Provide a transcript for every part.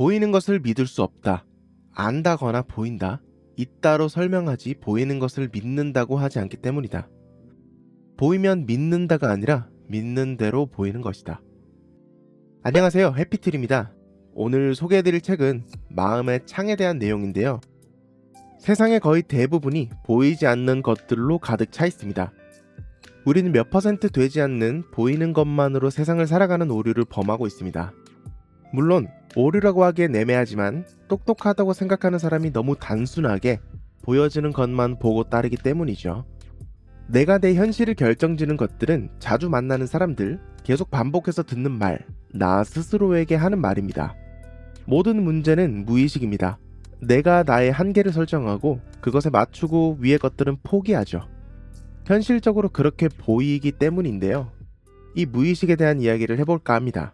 보이는 것을 믿을 수 없다. 안다거나 보인다. 이따로 설명하지 보이는 것을 믿는다고 하지 않기 때문이다. 보이면 믿는다가 아니라 믿는 대로 보이는 것이다. 안녕하세요. 해피트리입니다. 오늘 소개해드릴 책은 마음의 창에 대한 내용인데요. 세상의 거의 대부분이 보이지 않는 것들로 가득 차 있습니다. 우리는 몇 퍼센트 되지 않는 보이는 것만으로 세상을 살아가는 오류를 범하고 있습니다. 물론 오류라고 하기엔 애매하지만 똑똑하다고 생각하는 사람이 너무 단순하게 보여지는 것만 보고 따르기 때문이죠. 내가 내 현실을 결정지는 것들은 자주 만나는 사람들, 계속 반복해서 듣는 말, 나 스스로에게 하는 말입니다. 모든 문제는 무의식입니다. 내가 나의 한계를 설정하고 그것에 맞추고 위의 것들은 포기하죠. 현실적으로 그렇게 보이기 때문인데요. 이 무의식에 대한 이야기를 해볼까 합니다.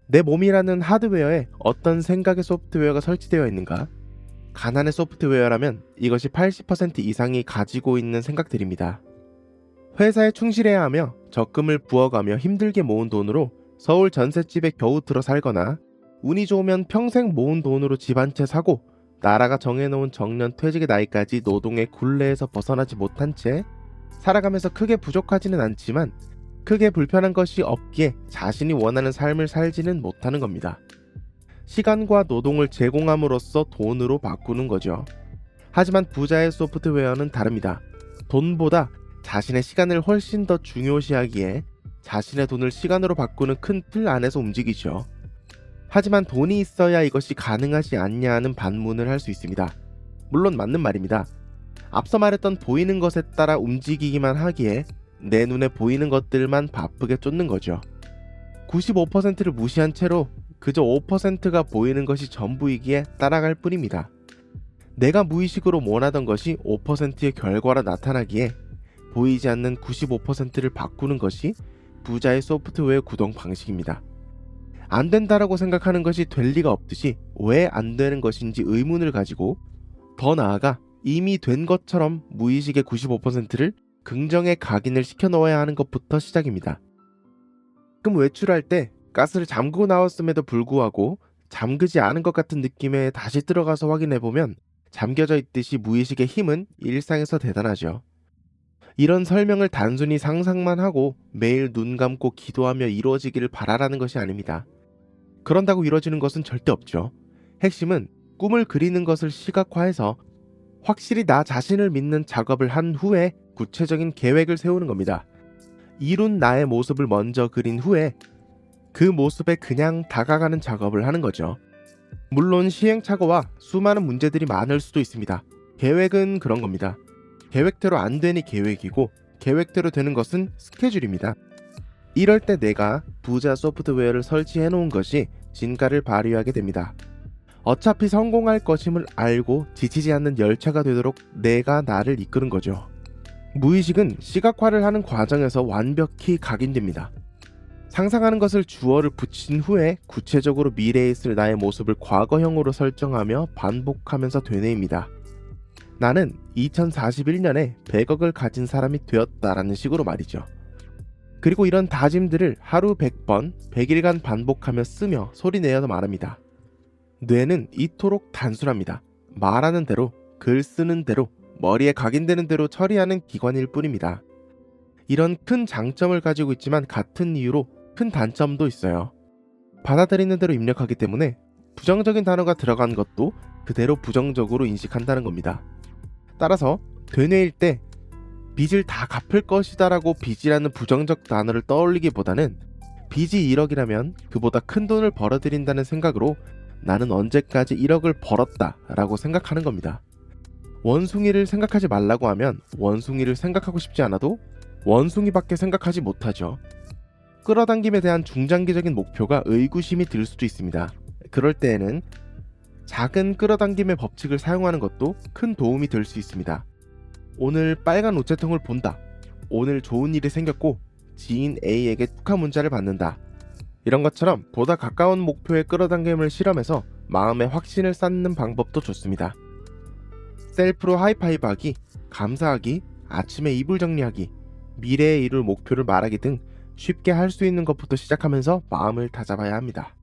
내 몸이라는 하드웨어에 어떤 생각의 소프트웨어가 설치되어 있는가? 가난의 소프트웨어라면 이것이 80% 이상이 가지고 있는 생각들입니다. 회사에 충실해야 하며 적금을 부어가며 힘들게 모은 돈으로 서울 전셋집에 겨우 들어 살거나 운이 좋으면 평생 모은 돈으로 집 한 채 사고 나라가 정해놓은 정년 퇴직의 나이까지 노동의 굴레에서 벗어나지 못한 채 살아가면서 크게 부족하지는 않지만 크게 불편한 것이 없기에 자신이 원하는 삶을 살지는 못하는 겁니다. 시간과 노동을 제공함으로써 돈으로 바꾸는 거죠. 하지만 부자의 소프트웨어는 다릅니다. 돈보다 자신의 시간을 훨씬 더 중요시하기에 자신의 돈을 시간으로 바꾸는 큰 틀 안에서 움직이죠. 하지만 돈이 있어야 이것이 가능하지 않냐 하는 반문을 할 수 있습니다. 물론 맞는 말입니다. 앞서 말했던 보이는 것에 따라 움직이기만 하기에 내 눈에 보이는 것들만 바쁘게 쫓는 거죠. 95%를 무시한 채로 그저 5%가 보이는 것이 전부이기에 따라갈 뿐입니다. 내가 무의식으로 원하던 것이 5%의 결과로 나타나기에 보이지 않는 95%를 바꾸는 것이 부자의 소프트웨어 구동 방식입니다. 안 된다라고 생각하는 것이 될 리가 없듯이 왜 안 되는 것인지 의문을 가지고 더 나아가 이미 된 것처럼 무의식의 95%를 긍정에 각인을 시켜 넣어야 하는 것부터 시작입니다. 가끔 외출할 때 가스를 잠그고 나왔음에도 불구하고 잠그지 않은 것 같은 느낌에 다시 들어가서 확인해보면 잠겨져 있듯이 무의식의 힘은 일상에서 대단하죠. 이런 설명을 단순히 상상만 하고 매일 눈 감고 기도하며 이루어지기를 바라라는 것이 아닙니다. 그런다고 이루어지는 것은 절대 없죠. 핵심은 꿈을 그리는 것을 시각화해서 확실히 나 자신을 믿는 작업을 한 후에 구체적인 계획을 세우는 겁니다. 이룬 나의 모습을 먼저 그린 후에 그 모습에 그냥 다가가는 작업을 하는 거죠. 물론 시행착오와 수많은 문제들이 많을 수도 있습니다. 계획은 그런 겁니다. 계획대로 안 되니 계획이고 계획대로 되는 것은 스케줄입니다. 이럴 때 내가 부자 소프트웨어를 설치해 놓은 것이 진가를 발휘하게 됩니다. 어차피 성공할 것임을 알고 지치지 않는 열차가 되도록 내가 나를 이끄는 거죠. 무의식은 시각화를 하는 과정에서 완벽히 각인됩니다. 상상하는 것을 주어를 붙인 후에 구체적으로 미래에 있을 나의 모습을 과거형으로 설정하며 반복하면서 되뇌입니다. 나는 2041년에 100억을 가진 사람이 되었다라는 식으로 말이죠. 그리고 이런 다짐들을 하루 100번, 100일간 반복하며 쓰며 소리내어서 말합니다. 뇌는 이토록 단순합니다. 말하는 대로, 글 쓰는 대로, 머리에 각인되는 대로 처리하는 기관일 뿐입니다. 이런 큰 장점을 가지고 있지만 같은 이유로 큰 단점도 있어요. 받아들이는 대로 입력하기 때문에 부정적인 단어가 들어간 것도 그대로 부정적으로 인식한다는 겁니다. 따라서 되뇌일 때 빚을 다 갚을 것이다 라고 빚이라는 부정적 단어를 떠올리기보다는 빚이 1억이라면 그보다 큰 돈을 벌어들인다는 생각으로 나는 언제까지 1억을 벌었다 라고 생각하는 겁니다. 원숭이를 생각하지 말라고 하면 원숭이를 생각하고 싶지 않아도 원숭이밖에 생각하지 못하죠. 끌어당김에 대한 중장기적인 목표가 의구심이 들 수도 있습니다. 그럴 때에는 작은 끌어당김의 법칙을 사용하는 것도 큰 도움이 될 수 있습니다. 오늘 빨간 우체통을 본다. 오늘 좋은 일이 생겼고 지인 A에게 축하 문자를 받는다. 이런 것처럼 보다 가까운 목표의 끌어당김을 실험해서 마음의 확신을 쌓는 방법도 좋습니다. 셀프로 하이파이브하기, 감사하기, 아침에 이불 정리하기, 미래에 이룰 목표를 말하기 등 쉽게 할 수 있는 것부터 시작하면서 마음을 다잡아야 합니다.